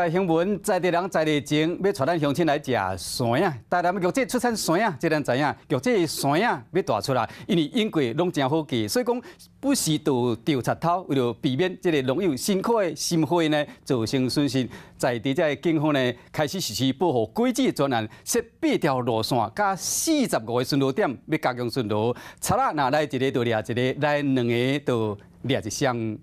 来新闻，在地人在地前要带咱乡亲来食山啊！台南玉井出产山啊，这咱知影，玉井山啊要大出来，因为因果拢真好记，所以讲不时就掉贼头，为了避免这个农友辛苦的心血呢造成损失，在地这警方呢开始实施保护轨迹专案，设8条路线加45个巡逻点，要加强巡逻。贼仔若来一个就掠一个，来2个就掠一箱。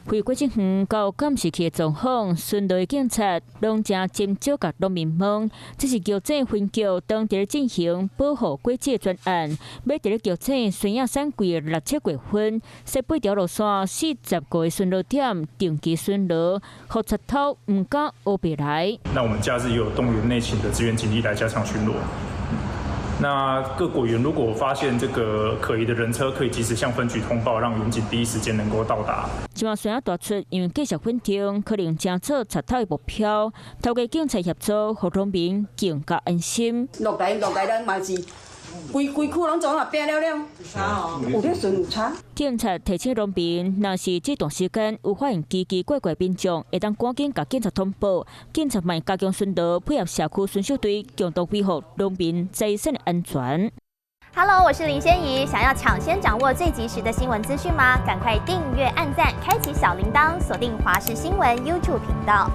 回归警方到监视器的状况，巡逻警察拢正斟酌甲农民问，这是玉井分局当地进行保护轨迹专案，要伫咧玉井山野山区的6、7月份，设8条路线、40个巡逻点，定期巡逻，互贼头唔敢乌白来。那我们假日也有动员内勤的支援警力来加强巡逻。那各果园如果发现这个可疑的人车，可以及时向分局通报，让员警第一时间能够到达。即马山野大出，因为继续混停，可能正做贼头的目标。透过警察协助，互农民更加安心。落来咱嘛是规区拢总啊拼了了，有咧巡有差。警察提醒农民，若是这段时间有发现奇奇怪怪民众，会当赶紧甲警察通报，警察卖加强巡逻，配合社区巡守队，共同维护农民财产的安全。Hello， 我是林仙怡。想要抢先掌握最及时的新闻资讯吗？赶快订阅、按赞、开启小铃铛，锁定华视新闻 YouTube 频道。